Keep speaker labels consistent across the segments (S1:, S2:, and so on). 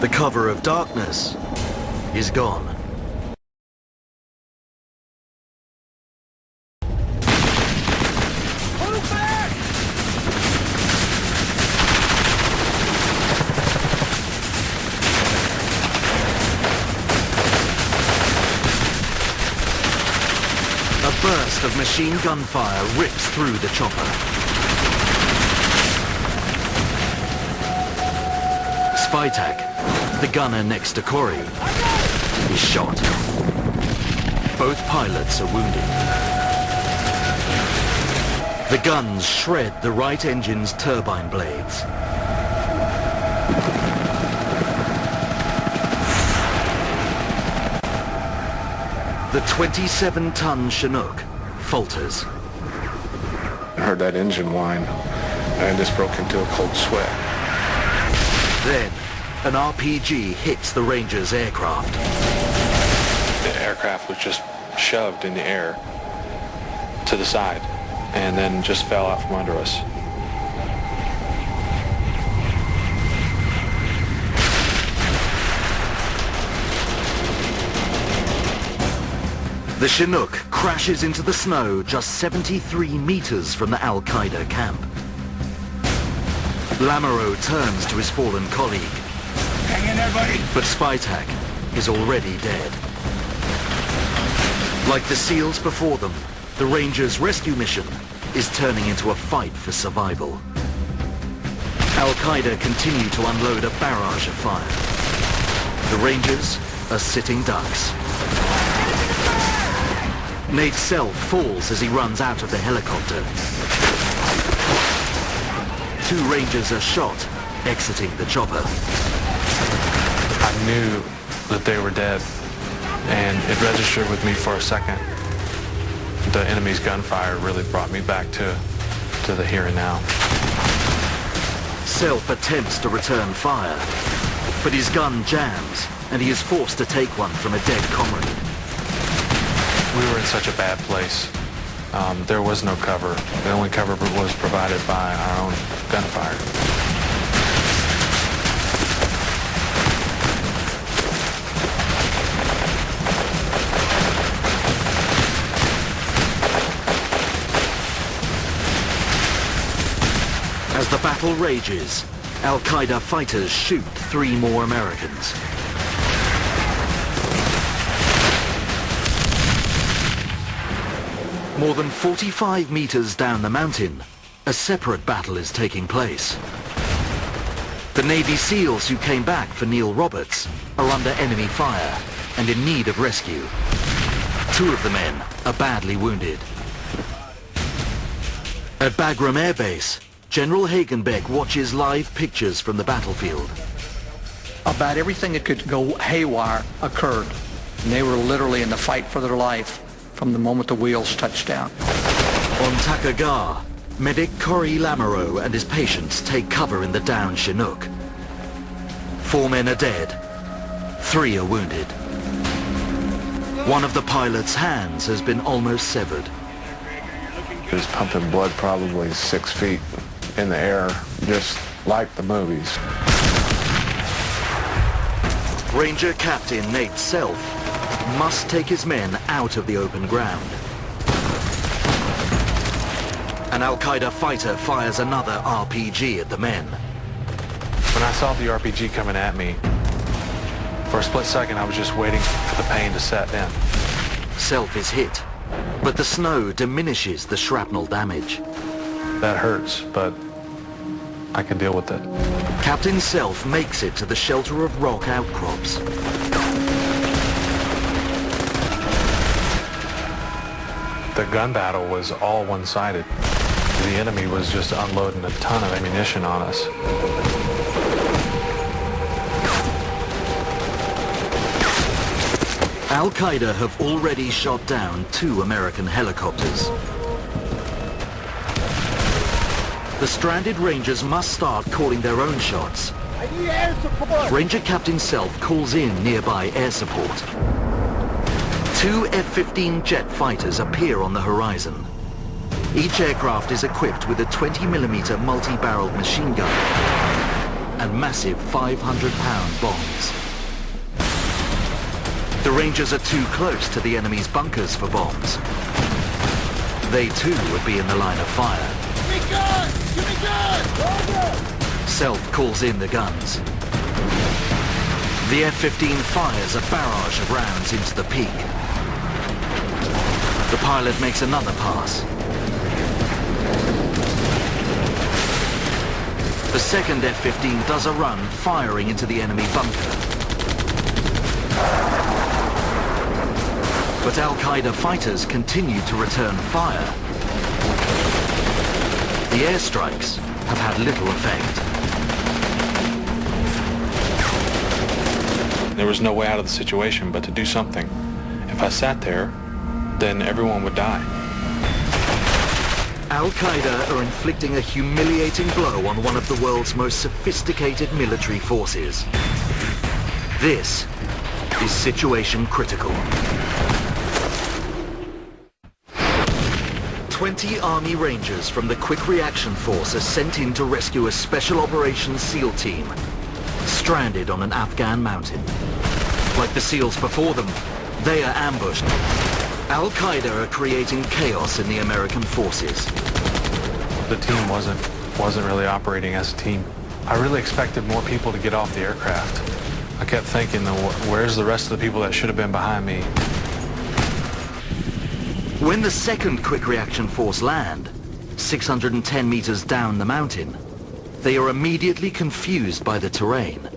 S1: The cover of darkness is gone. A burst of machine gun fire rips through the chopper. Spytak, the gunner next to Corey, is shot. Both pilots are wounded. The guns shred the right engine's turbine blades. The 27-ton Chinook falters.
S2: I heard that engine whine, and I just broke into a cold sweat.
S1: Then, an RPG hits the Rangers' aircraft.
S2: The aircraft was just shoved in the air to the side, and then just fell out from under us.
S1: The Chinook crashes into the snow just 73 meters from the al-Qaeda camp. Lamoureux turns to his fallen colleague.
S3: Hang in there, buddy.
S1: But Spytak is already dead. Like the SEALs before them, the Rangers' rescue mission is turning into a fight for survival. Al-Qaeda continue to unload a barrage of fire. The Rangers are sitting ducks. Nate Self falls as he runs out of the helicopter. 2 Rangers are shot, exiting the chopper.
S2: I knew that they were dead, and it registered with me for a second. The enemy's gunfire really brought me back to the here and now.
S1: Self attempts to return fire, but his gun jams, and he is forced to take one from a dead comrade.
S2: We were in such a bad place. There was no cover. The only cover was provided by our own gunfire.
S1: As the battle rages, al-Qaeda fighters shoot 3 more Americans. More than 45 meters down the mountain, a separate battle is taking place. The Navy SEALs who came back for Neil Roberts are under enemy fire and in need of rescue. 2 of the men are badly wounded. At Bagram Air Base, General Hagenbeck watches live pictures from the battlefield.
S4: About everything that could go haywire occurred. And they were literally in the fight for their life from the moment the wheels touched down.
S1: On Takagar, medic Corey Lamoureux and his patients take cover in the downed Chinook. 4 men are dead, 3 are wounded. One of the pilot's hands has been almost severed.
S2: He was pumping blood probably 6 feet in the air, just like the movies.
S1: Ranger Captain Nate Self must take his men out of the open ground. An al-Qaeda fighter fires another RPG at the men.
S2: When I saw the RPG coming at me, for a split second I was just waiting for the pain to set in.
S1: Self is hit, but the snow diminishes the shrapnel damage.
S2: That hurts, but I can deal with it.
S1: Captain Self makes it to the shelter of rock outcrops.
S2: The gun battle was all one-sided. The enemy was just unloading a ton of ammunition on us.
S1: Al-Qaeda have already shot down 2 American helicopters. The stranded Rangers must start calling their own shots.
S3: I need air support!
S1: Ranger Captain Self calls in nearby air support. 2 F-15 jet fighters appear on the horizon. Each aircraft is equipped with a 20mm multi-barreled machine gun. and massive 500-pound bombs. The Rangers are too close to the enemy's bunkers for bombs. They too would be in the line of fire.
S3: Give me gun! Give me gun!
S1: Self calls in the guns. The F-15 fires a barrage of rounds into the peak. The pilot makes another pass. The second F-15 does a run, firing into the enemy bunker. But al-Qaeda fighters continue to return fire. The airstrikes have had little effect.
S2: There was no way out of the situation but to do something. If I sat there, then everyone would die.
S1: Al-Qaeda are inflicting a humiliating blow on one of the world's most sophisticated military forces. This is situation critical. 20 Army Rangers from the Quick Reaction Force are sent in to rescue a Special Operations SEAL team stranded on an Afghan mountain. Like the SEALs before them, they are ambushed. Al-Qaeda are creating chaos in the American forces.
S2: The team wasn't really operating as a team. I really expected more people to get off the aircraft. I kept thinking, where's the rest of the people that should have been behind me?
S1: When the second Quick Reaction Force land, 610 meters down the mountain, they are immediately confused by the terrain.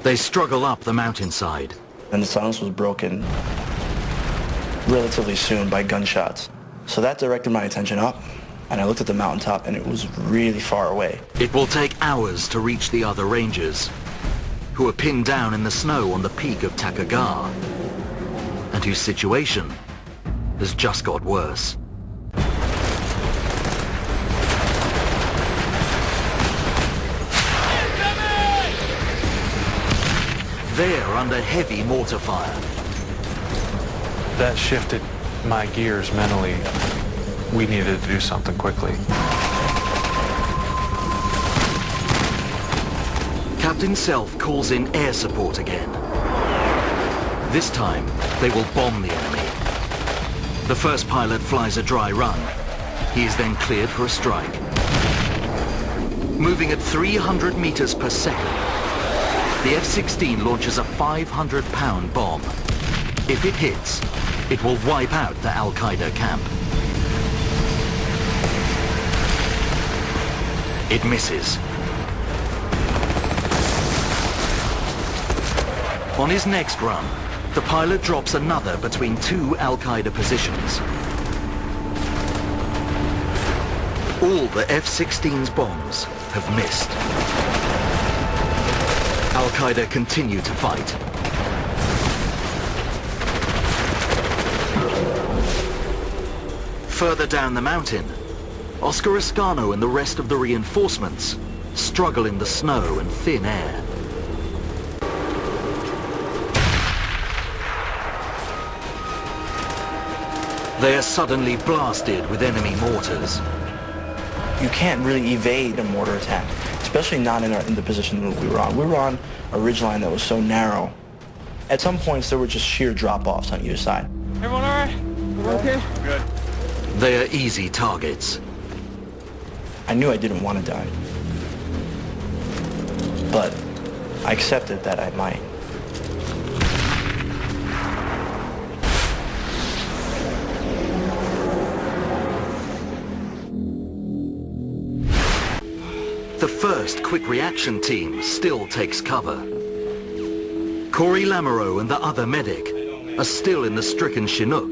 S1: They struggle up the mountainside.
S5: And the silence was broken relatively soon by gunshots. So that directed my attention up, and I looked at the mountaintop, and it was really far away.
S1: It will take hours to reach the other Rangers, who are pinned down in the snow on the peak of Takagar, and whose situation has just got worse. They are under heavy mortar fire.
S2: That shifted my gears mentally. We needed to do something quickly.
S1: Captain Self calls in air support again. This time, they will bomb the enemy. The first pilot flies a dry run. He is then cleared for a strike. Moving at 300 meters per second, the F-16 launches a 500-pound bomb. If it hits, it will wipe out the al-Qaeda camp. It misses. On his next run, the pilot drops another between two al-Qaeda positions. All the F-16's bombs have missed. Al-Qaeda continue to fight. Further down the mountain, Oscar Ascano and the rest of the reinforcements struggle in the snow and thin air. They are suddenly blasted with enemy mortars.
S5: You can't really evade a mortar attack, especially not in the position that we were on. We were on a ridgeline that was so narrow. At some points, there were just sheer drop-offs on either side.
S3: Everyone all right? We're okay? Good.
S1: They are easy targets.
S5: I knew I didn't want to die, but I accepted that I might.
S1: The first quick reaction team still takes cover. Corey Lamoureux and the other medic are still in the stricken Chinook,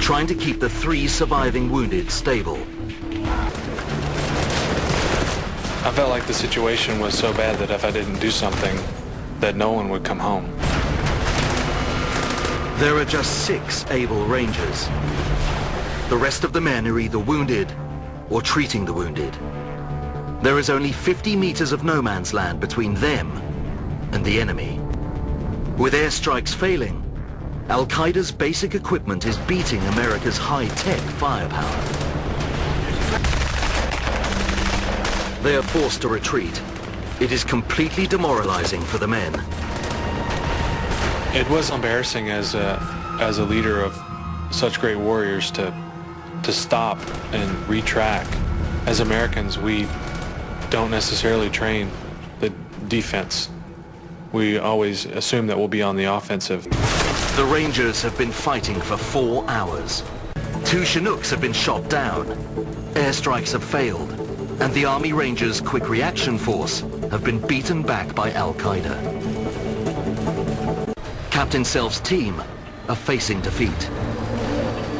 S1: trying to keep the 3 surviving wounded stable.
S2: I felt like the situation was so bad that if I didn't do something, that no one would come home.
S1: There are just 6 able Rangers. The rest of the men are either wounded or treating the wounded. There is only 50 meters of no man's land between them and the enemy. With airstrikes failing, al-Qaeda's basic equipment is beating America's high-tech firepower. They are forced to retreat. It is completely demoralizing for the men.
S2: It was embarrassing as a leader of such great warriors to stop and retrack. As Americans, we don't necessarily train the defense. We always assume that we'll be on the offensive.
S1: The Rangers have been fighting for 4 hours. 2 Chinooks have been shot down. Airstrikes have failed. And the Army Rangers' Quick Reaction Force have been beaten back by al-Qaeda. Captain Self's team are facing defeat.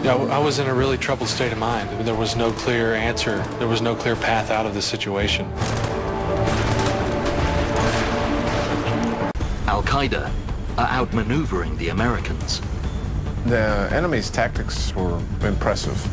S2: Yeah, I was in a really troubled state of mind. There was no clear answer. There was no clear path out of the situation.
S1: Al-Qaeda are outmaneuvering the Americans.
S6: The enemy's tactics were impressive.